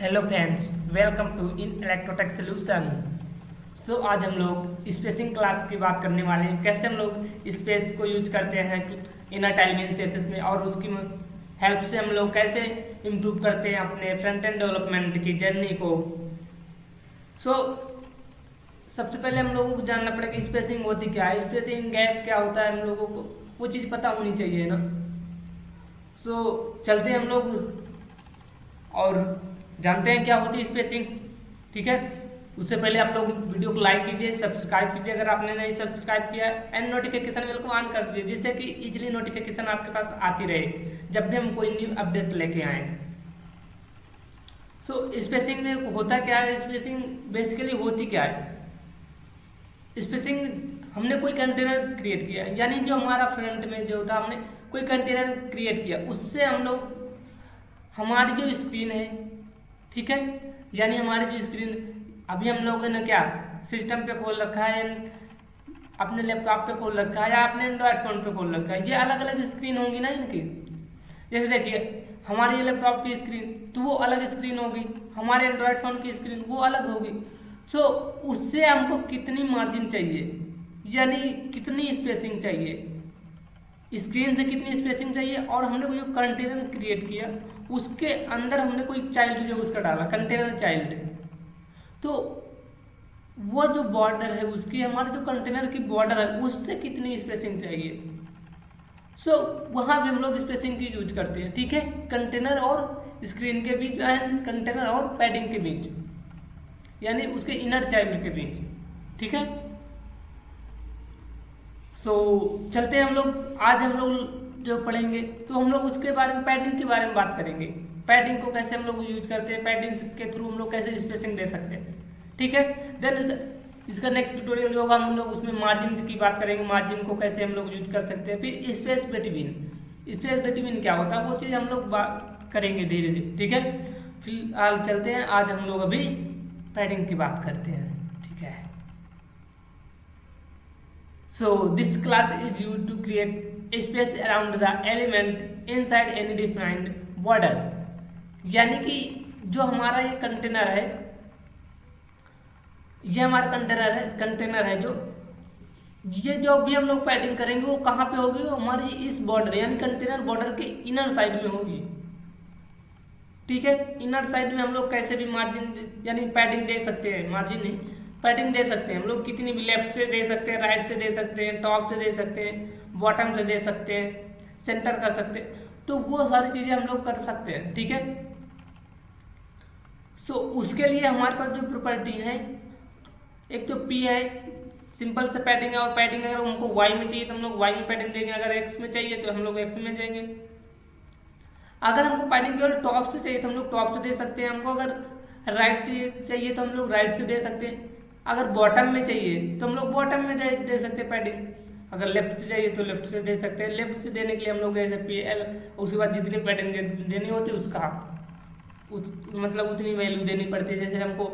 Hello friends, welcome to in Electrotech solution. आज हम लोग स्पेसिंग क्लास की बात करने वाले हैं। कैसे हम लोग स्पेस को यूज करते हैं इनर टाइलिंग सेसेस में, और उसकी हेल्प से हम लोग कैसे इम्प्रूव करते हैं अपने फ्रंट एंड डेवलपमेंट की जर्नी को। सो सबसे पहले हम लोगों को जानना पड़ेगा स्पेसिंग होती क्या है, स्पेसिंग गैप क्या होता है, हम लोगों को वो चीज़ पता होनी चाहिए ना। चलते हैं हम लोग और जानते हैं क्या होती है स्पेसिंग। ठीक है, उससे पहले आप लोग वीडियो को लाइक कीजिए, सब्सक्राइब कीजिए अगर आपने नहीं सब्सक्राइब किया, एंड नोटिफिकेशन बेल को ऑन कर दीजिए जिससे कि इजीली नोटिफिकेशन आपके पास आती रहे जब भी हम कोई न्यू अपडेट लेके आए। स्पेसिंग में होता क्या है, स्पेसिंग बेसिकली होती क्या है। स्पेसिंग हमने कोई कंटेनर क्रिएट किया, यानी जो हमारा फ्रंट में जो था हमने कोई कंटेनर क्रिएट किया, उससे हम लोग हमारी जो स्क्रीन है, ठीक है, यानी हमारी जो स्क्रीन अभी हम लोगों ने क्या सिस्टम पे खोल रखा है, अपने लैपटॉप पे खोल रखा है या अपने एंड्रॉयड फोन पे खोल रखा है, ये अलग अलग स्क्रीन होंगी ना इनकी। जैसे देखिए हमारे लैपटॉप की स्क्रीन तो वो अलग स्क्रीन होगी, हमारे एंड्रॉयड फोन की स्क्रीन वो अलग होगी। उससे हमको कितनी मार्जिन चाहिए, यानी कितनी स्पेसिंग चाहिए, स्क्रीन से कितनी स्पेसिंग चाहिए, और हमने कोई जो कंटेनर क्रिएट किया उसके अंदर हमने कोई चाइल्ड जो उसका डाला कंटेनर चाइल्ड, तो वो जो बॉर्डर है उसकी, हमारे जो कंटेनर की बॉर्डर है उससे कितनी स्पेसिंग चाहिए। वहां भी हम लोग स्पेसिंग की यूज करते हैं। ठीक है, कंटेनर और स्क्रीन के बीच एंड कंटेनर और पैडिंग के बीच, यानी उसके इनर चाइल्ड के बीच। ठीक है, चलते हैं हम लोग। आज हम लोग जो पढ़ेंगे तो हम लोग उसके बारे में पैडिंग के बारे में बात करेंगे। पैडिंग को कैसे हम लोग यूज करते हैं, पैडिंग के थ्रू हम लोग कैसे स्पेसिंग दे सकते हैं। ठीक है, देन इसका नेक्स्ट ट्यूटोरियल जो होगा हम लोग उसमें मार्जिन की बात करेंगे, मार्जिन को कैसे हम लोग यूज कर सकते हैं। फिर स्पेस बिटवीन क्या होता है वो चीज़ हम लोग बात करेंगे धीरे धीरे। ठीक है, फिलहाल चलते हैं, आज हम लोग अभी पैडिंग की बात करते हैं। ठीक है, this class is used to create a space around the element inside any defined border। यानी कि जो हमारा ये कंटेनर है, ये हमारा कंटेनर है जो ये जो भी हम लोग पैडिंग करेंगे वो कहाँ पे होगी, वो हमारी इस बॉर्डर यानी कंटेनर बॉर्डर के इनर साइड में होगी। ठीक है, इनर साइड में हम लोग कैसे भी मार्जिन यानी पैडिंग दे सकते हैं, मार्जिन नहीं पैडिंग दे सकते हैं हम लोग, कितनी भी लेफ्ट से दे सकते हैं, राइट से दे सकते हैं, टॉप से दे सकते हैं, बॉटम से दे सकते हैं, सेंटर कर सकते हैं, तो वो सारी चीज़ें हम लोग कर सकते हैं। ठीक है, उसके लिए हमारे पास जो प्रॉपर्टी है, एक तो पी है, सिंपल से पैडिंग है, और पैडिंग अगर हमको वाई में चाहिए तो हम लोग वाई में पैडिंग देंगे, अगर एक्स में चाहिए तो हम लोग एक्स में देंगे, अगर हमको पैडिंग केवल टॉप से चाहिए तो हम लोग टॉप से दे सकते हैं, हमको अगर राइट चाहिए तो हम लोग राइट से दे सकते हैं, अगर बॉटम में चाहिए तो हम लोग बॉटम में दे सकते हैं पैडिंग, अगर लेफ्ट से चाहिए तो लेफ्ट से दे सकते हैं। लेफ्ट से देने के लिए हम लोग ऐसे पी एल, उसके बाद जितनी पैडिंग देनी होती है उसका मतलब उतनी वैल्यू देनी पड़ती है। जैसे हमको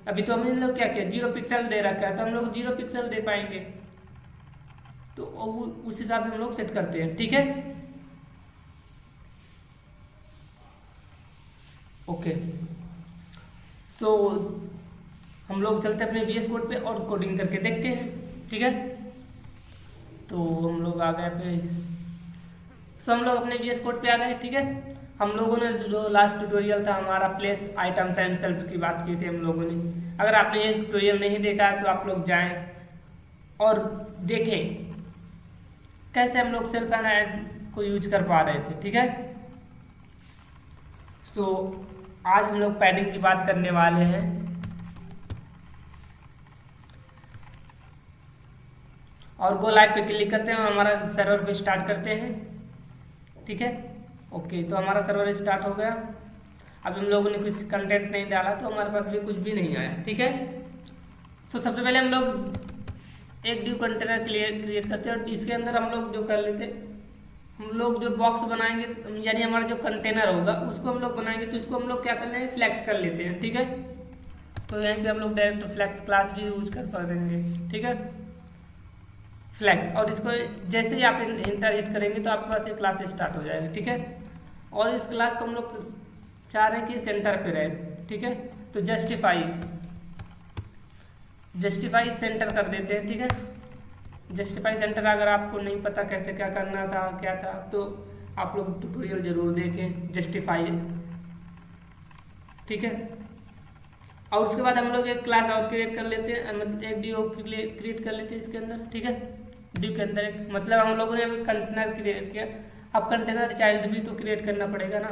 अभी तो हम लोग क्या किया 0 पिक्सल दे रखा है तो हम लोग 0 पिक्सल दे पाएंगे, तो उस हिसाब से हम लोग सेट करते हैं। ठीक है, ओके, हम लोग चलते हैं अपने VS कोड पे और कोडिंग करके देखते हैं। ठीक है, तो हम लोग आ गए पे हम लोग अपने VS कोड पे आ गए। ठीक है, हम लोगों ने जो लास्ट ट्यूटोरियल था हमारा प्लेस आइटम्स एंड सेल्फ की बात की थी हम लोगों ने, अगर आपने ये ट्यूटोरियल नहीं देखा है तो आप लोग जाएं और देखें कैसे हम लोग सेल्फ एंड ऐड को यूज कर पा रहे थे। ठीक है, आज हम लोग पैडिंग की बात करने वाले हैं, और गो लाइव पे क्लिक करते हैं और हमारा सर्वर को स्टार्ट करते हैं। ठीक है, ओके, तो हमारा सर्वर स्टार्ट हो गया। अब हम लोगों ने कुछ कंटेंट नहीं डाला तो हमारे पास भी कुछ भी नहीं आया। ठीक है, सबसे पहले हम लोग एक ड्यू कंटेनर क्रिएट करते हैं, और इसके अंदर हम लोग जो कर लेते हम लोग जो बॉक्स बनाएंगे यानी हमारा जो कंटेनर होगा उसको हम लोग बनाएंगे, तो इसको हम लोग क्या कर लेंगे फ्लैक्स कर लेते हैं। ठीक है, तो यहीं पे हम लोग डायरेक्ट फ्लैक्स क्लास भी यूज कर पा देंगे। ठीक है, फ्लैक्स, और इसको जैसे ही आप इंटर हिट करेंगे तो आपके पास ये क्लास स्टार्ट हो जाएगी। ठीक है, और इस क्लास को हम लोग चाह रहे हैं कि सेंटर पे रहे। ठीक है। तो जस्टिफाई सेंटर कर देते हैं, ठीक है। जस्टिफाई सेंटर अगर आपको नहीं पता कैसे क्या करना था क्या था तो आप लोग ट्यूटोरियल जरूर देखें जस्टिफाई, ठीक है। और उसके बाद हम लोग एक क्लास और क्रिएट कर लेते हैं, मतलब एक ड्यू क्रिएट कर लेते हैं इसके अंदर, ठीक है। ड्यू के अंदर एक मतलब हम लोगों ने अभी कंटेनर क्रिएट किया, अब कंटेनर चाइल्ड भी तो क्रिएट करना पड़ेगा ना,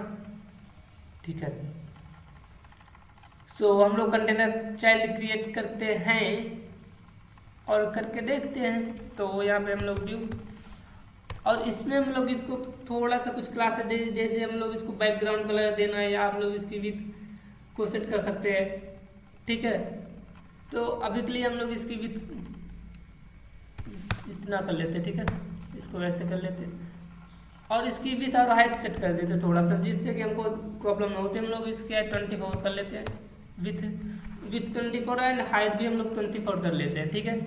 ठीक है। सो हम लोग कंटेनर चाइल्ड क्रिएट करते हैं और करके देखते हैं। तो यहाँ पे हम लोग ड्यू, और इसमें हम लोग इसको थोड़ा सा कुछ क्लासेस जैसे हम लोग इसको बैकग्राउंड कलर देना है या आप लोग इसकी विड्थ को सेट कर सकते हैं, ठीक है। तो अभी के लिए हम लोग इसकी विड्थ इतना कर लेते हैं, ठीक है, इसको वैसे कर लेते हैं और इसकी विड्थ और हाइट सेट कर देते हैं थोड़ा सा, जिससे कि हमको प्रॉब्लम ना होती। हम लोग इसके 24 कर लेते हैं, विथ 24 एंड हाइट भी हम लोग 24 कर लेते हैं, ठीक है,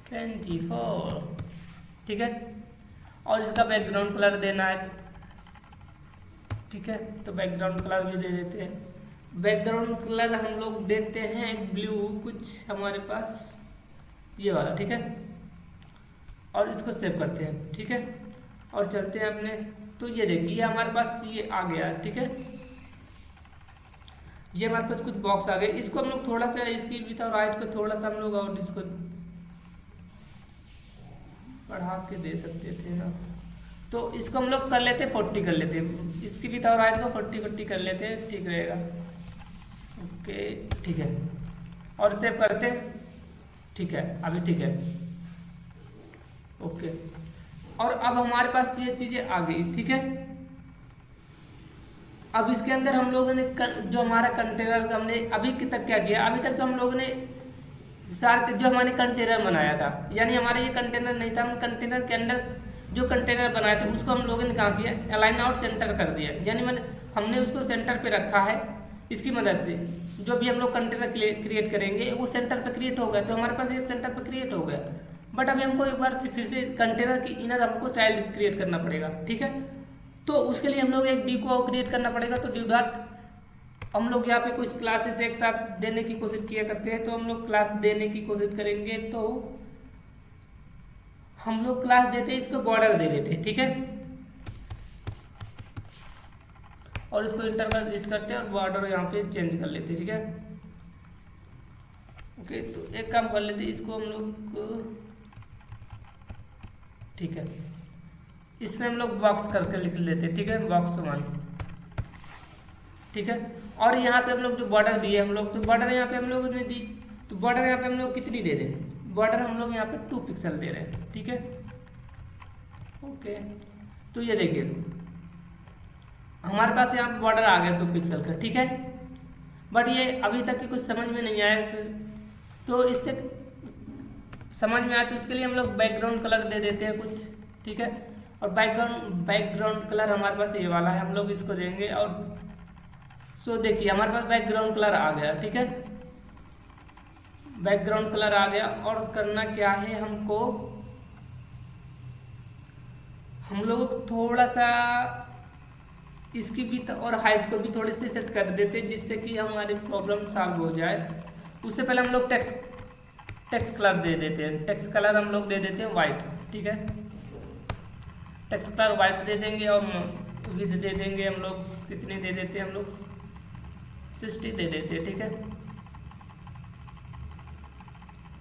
24, ठीक है। और इसका बैकग्राउंड कलर देना है, ठीक है, तो बैकग्राउंड कलर भी दे देते हैं। बैकग्राउंड कलर हम लोग देते हैं ब्लू, कुछ हमारे पास ये वाला, ठीक है। और इसको सेव करते हैं, ठीक है, और चलते हैं अपने। तो ये देखिए हमारे पास ये आ गया, ठीक है, ये हमारे पास कुछ बॉक्स आ गए। इसको हम लोग थोड़ा सा इसकी विड्थ और हाइट को थोड़ा सा हम लोग और इसको बढ़ा के दे सकते थे ना, तो इसको हम लोग कर लेते हैं 40 कर लेते हैं, इसकी विड्थ और हाइट को 40 कर लेते हैं, ठीक रहेगा, ओके, ठीक है। और सेव करते हैं, ठीक है, अभी ठीक है, ओके। और अब हमारे पास ये चीजें आ गई, ठीक है। अब इसके अंदर हम लोगों ने जो हमारा कंटेनर हमने अभी तक क्या किया, अभी तक तो हम लोगों ने सारे जो हमारे कंटेनर बनाया था, यानी हमारा ये कंटेनर नहीं था, हम कंटेनर के अंदर जो कंटेनर बनाए थे उसको हम लोगों ने कहाँ किया, अलाइन आउट सेंटर कर दिया, यानी हमने उसको सेंटर पे रखा है। इसकी मदद से जो भी हम लोग कंटेनर क्रिएट करेंगे वो सेंटर पे क्रिएट हो गया, तो हमारे पास ये सेंटर पे क्रिएट हो गया। बट अभी हमको एक बार फिर से कंटेनर की इनर हमको चाइल्ड क्रिएट करना पड़ेगा, ठीक है। तो उसके लिए हम लोग एक डी को क्रिएट करना पड़ेगा। तो ड्यू डॉट हम लोग यहाँ पे कुछ क्लासेस एक साथ देने की कोशिश किया करते हैं, तो हम लोग क्लास देने की कोशिश करेंगे। तो हम लोग क्लास देते हैं, इसको बॉर्डर दे देते हैं, ठीक है, और इसको इंटरप्रेट करते हैं और बॉर्डर यहाँ पे चेंज कर लेते हैं, ठीक है, ओके। तो एक काम कर लेते हैं, इसको हम लोग ठीक है, इसमें हम लोग बॉक्स करके लिख लेते हैं, ठीक है, बॉक्स 1, ठीक है। और यहाँ पे हम लोग जो बॉर्डर दिए हम लोग, तो बॉर्डर यहाँ पे हम लोग ने दी, तो बॉर्डर यहाँ पे हम लोग कितनी दे दें, बॉर्डर हम लोग यहाँ पे 2 पिक्सल दे रहे हैं, ठीक है, ओके। तो ये देखिए हमारे पास यहाँ पे बॉर्डर आ गया 2 पिक्सल का, ठीक है। बट ये अभी तक की कुछ समझ में नहीं आया इसे, तो इससे समझ में आया तो इसके लिए हम लोग बैकग्राउंड कलर दे देते हैं कुछ, ठीक है। और बैकग्राउंड कलर हमारे पास ये वाला है, हम लोग इसको देंगे। और सो देखिए हमारे पास बैकग्राउंड कलर आ गया, ठीक है, बैकग्राउंड कलर आ गया। और करना क्या है हमको, हम लोग थोड़ा सा इसकी विड्थ और हाइट को भी थोड़े से सेट कर देते हैं, जिससे कि हमारी प्रॉब्लम सॉल्व हो जाए। उससे पहले हम लोग टेक्स्ट कलर दे देते हैं, टेक्स्ट कलर हम लोग दे देते हैं वाइट, ठीक है, टेक्स्ट कलर वाइट दे देंगे। और विड्थ दे देंगे हम लोग, कितनी दे देते हैं हम लोग, 60 दे देते हैं, ठीक है।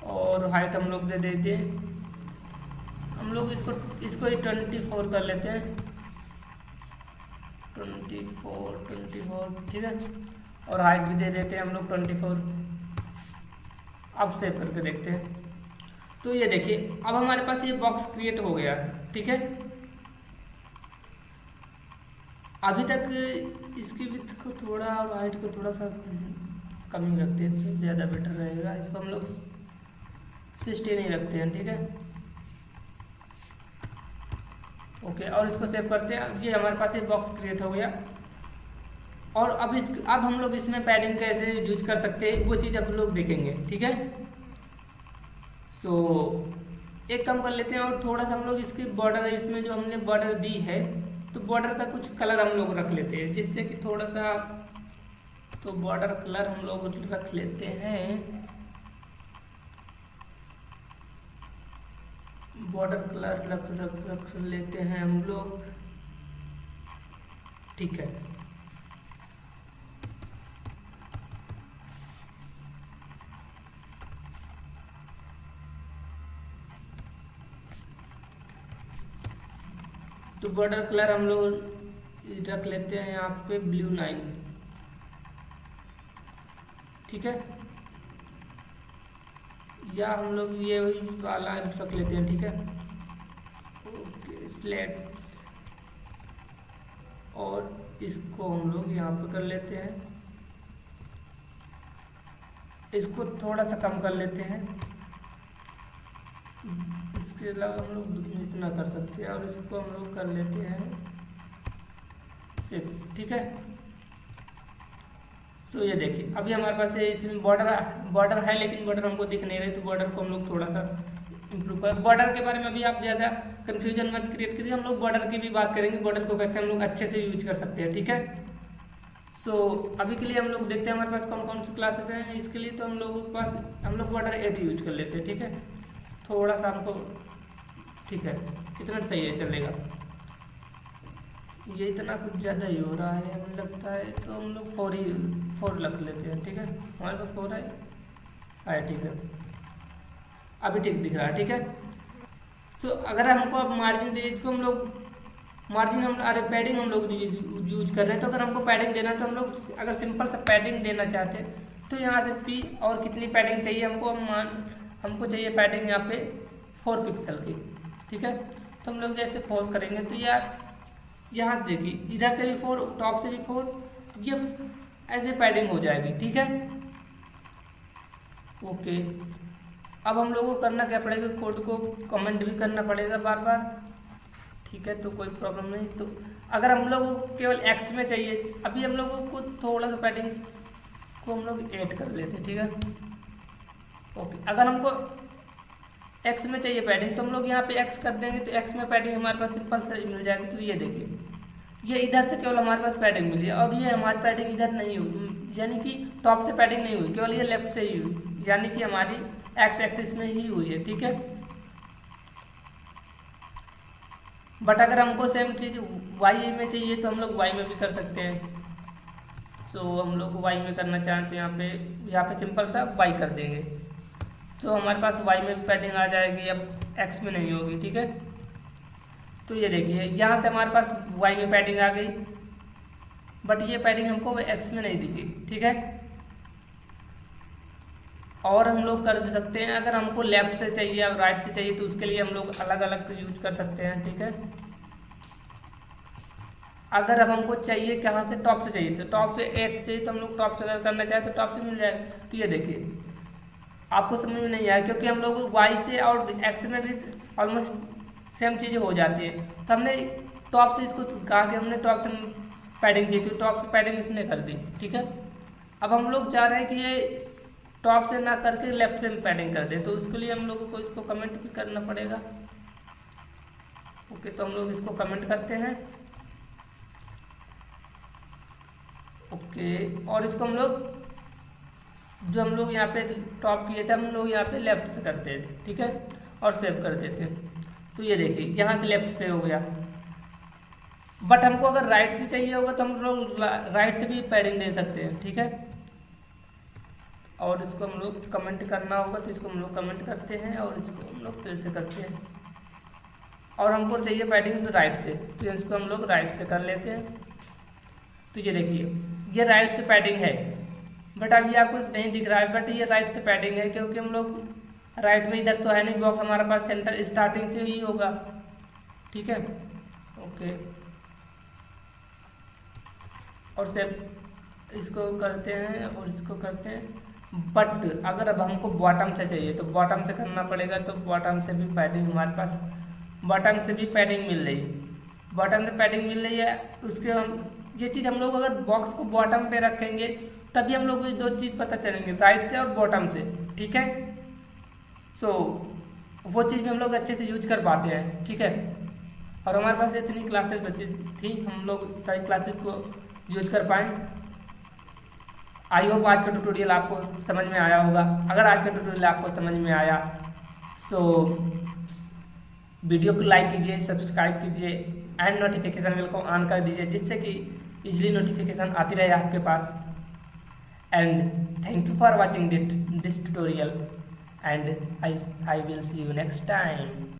और हाइट हम लोग दे देते हैं, हम लोग इसको 24 कर लेते हैं, 24, ठीक है। और हाइट भी दे देते हैं हम लोग 24। अब सेव करके देखते हैं। तो ये देखिए अब हमारे पास ये बॉक्स क्रिएट हो गया, ठीक है। अभी तक इसकी विड्थ को थोड़ा और हाइट को थोड़ा सा कम ही रखते हैं, इससे ज़्यादा बेटर रहेगा। इसको हम लोग 60 नहीं रखते हैं, ठीक है, ओके। और इसको सेव करते हैं। ये हमारे पास ये बॉक्स क्रिएट हो गया। और अब हम लोग इसमें पैडिंग कैसे यूज कर सकते हैं वो चीज़ अब लोग देखेंगे, ठीक है। सो एक काम कर लेते हैं और थोड़ा सा हम लोग इसकी बॉर्डर, इसमें जो हमने बॉर्डर दी है तो बॉर्डर का कुछ कलर हम लोग रख लेते हैं, जिससे कि थोड़ा सा तो बॉर्डर कलर हम लोग रख लेते हैं, बॉर्डर कलर रख लेते हैं हम लोग, ठीक है। तो बॉर्डर कलर हम लोग रख लेते हैं यहाँ पे ब्लू 9, ठीक है, या हम लोग ये वाला रख लेते हैं, ठीक है। ओके स्लेट्स, और इसको हम लोग यहाँ पे कर लेते हैं, इसको थोड़ा सा कम कर लेते हैं, इसके अलावा हम लोग इतना कर सकते हैं, और इसको हम लोग कर लेते हैं 6, ठीक है। सो ये देखिए अभी हमारे पास इसमें बॉर्डर है, लेकिन बॉर्डर हमको दिख नहीं रहे, तो बॉर्डर को हम लोग थोड़ा सा इम्प्रूव कर। बॉर्डर के बारे में अभी आप ज़्यादा कंफ्यूजन मत क्रिएट करिए, हम लोग बॉर्डर की भी बात करेंगे, बॉर्डर को कैसे हम लोग अच्छे से यूज कर सकते हैं, ठीक है। सो अभी के लिए हम लोग देखते हैं हमारे पास कौन कौन सी क्लासेस हैं। इसके लिए तो हम लोग बॉर्डर 8 यूज कर लेते हैं, ठीक है। थोड़ा सा हमको, ठीक है, इतना सही है, चलेगा। ये इतना कुछ ज़्यादा ही हो रहा है हमें लगता है, तो हम लोग 4 रख लेते हैं, ठीक है। हमारे पास 4 है, ठीक है, अभी ठीक दिख रहा है, ठीक है। सो अगर हमको अब मार्जिन चाहिए, इसको हम लोग मार्जिन अरे पैडिंग हम लोग यूज कर रहे हैं, तो अगर हमको पैडिंग देना है तो हम लोग अगर सिंपल सा पैडिंग देना चाहते हैं तो यहाँ से P और कितनी पैडिंग चाहिए हमको चाहिए पैडिंग यहाँ पे 4 पिक्सल की, ठीक है। तो हम लोग जैसे 4 करेंगे तो यार यहाँ देखिए इधर से भी 4, टॉप से भी 4, ये ऐसे पैडिंग हो जाएगी, ठीक है। ओके, अब हम लोगों को करना क्या पड़ेगा, कोड को कमेंट भी करना पड़ेगा बार बार, ठीक है, तो कोई प्रॉब्लम नहीं। तो अगर हम लोगों को केवल एक्स में चाहिए, अभी हम लोगों को थोड़ा सा पैडिंग को हम लोग ऐड कर लेते हैं, ठीक है। ओके, अगर हमको एक्स में चाहिए पैडिंग तो हम लोग यहाँ पे एक्स कर देंगे, तो एक्स में पैडिंग हमारे पास सिंपल से मिल जाएगी। तो ये देखिए ये इधर से केवल हमारे पास पैडिंग मिली है, और ये हमारी पैडिंग इधर नहीं हुई, यानी कि टॉप से पैडिंग नहीं हुई, केवल ये लेफ्ट से ही हुई, यानी कि हमारी एक्स एक्सिस में ही हुई है, ठीक है। बट अगर हमको सेम चीज़ वाई में चाहिए तो हम लोग वाई में भी कर सकते हैं। सो हम लोग वाई में करना चाहते हैं, यहाँ पे सिंपल सा वाई कर देंगे, तो हमारे पास वाई में भी पैडिंग आ जाएगी, अब एक्स में नहीं होगी, ठीक है। तो ये देखिए यहाँ से हमारे पास वाई में पैडिंग आ गई, बट ये पैडिंग हमको एक्स में नहीं दिखी, ठीक है। और हम लोग कर सकते हैं, अगर हमको लेफ्ट से चाहिए और राइट से चाहिए तो उसके लिए हम लोग अलग अलग यूज कर सकते हैं, ठीक है। अगर अब हमको चाहिए कहाँ से, टॉप से चाहिए, तो टॉप से 8 से, तो हम लोग टॉप से अगर करना चाहें तो टॉप से मिल जाएगा। तो ये देखिए आपको समझ में नहीं आया, क्योंकि हम लोग वाई से और एक्स में भी ऑलमोस्ट सेम चीज़ें हो जाती है, तो हमने टॉप से इसको कहा कि हमने टॉप से पैडिंग चाहिए, तो टॉप से पैडिंग इसने कर दी, ठीक है। अब हम लोग चाह रहे हैं कि ये टॉप से ना करके लेफ्ट से पैडिंग कर दे, तो उसके लिए हम लोगों को इसको कमेंट भी करना पड़ेगा। ओके, तो हम लोग इसको कमेंट करते हैं, ओके। और इसको हम लोग जो हम लोग यहाँ पे टॉप किए थे हम लोग यहाँ पे लेफ्ट से करते हैं, ठीक है, और सेव कर देते हैं। तो ये देखिए यहाँ से लेफ्ट से हो गया, बट हमको अगर राइट से चाहिए होगा तो हम लोग राइट से भी पैडिंग दे सकते हैं, ठीक है। और इसको हम लोग कमेंट करना होगा, तो इसको हम लोग कमेंट करते हैं और इसको हम लोग फिर से करते हैं। और हमको चाहिए पैडिंग तो राइट से, तो इसको हम लोग राइट से कर लेते हैं। तो ये देखिए ये राइट से पैडिंग है, बट अभी आपको नहीं दिख रहा है, बट ये राइट से पैडिंग है, क्योंकि हम लोग राइट में इधर तो है नहीं बॉक्स, हमारे पास सेंटर स्टार्टिंग से ही होगा, ठीक है। ओके, और सेव इसको करते हैं और इसको करते हैं। बट अगर अब हमको बॉटम से चाहिए तो बॉटम से करना पड़ेगा, तो बॉटम से भी पैडिंग हमारे पास बॉटम से भी पैडिंग मिल रही है, बॉटम से पैडिंग मिल रही है। उसके ये चीज़ हम लोग अगर बॉक्स को बॉटम पे रखेंगे तभी हम लोग को 2 चीज़ पता चलेंगे, राइट से और बॉटम से, ठीक है। सो वो चीज़ भी हम लोग अच्छे से यूज कर पाते हैं, ठीक है। और हमारे पास इतनी क्लासेस बची थी, हम लोग सारी क्लासेस को यूज कर पाएँ। आई होप आज का ट्यूटोरियल आपको समझ में आया होगा। अगर आज का ट्यूटोरियल आपको समझ में आया सो वीडियो को लाइक कीजिए, सब्सक्राइब कीजिए एंड नोटिफिकेशन बेल को ऑन कर दीजिए, जिससे कि इजीली नोटिफिकेशन आती रहे आपके पास। And thank you for watching this tutorial and I will see you next time.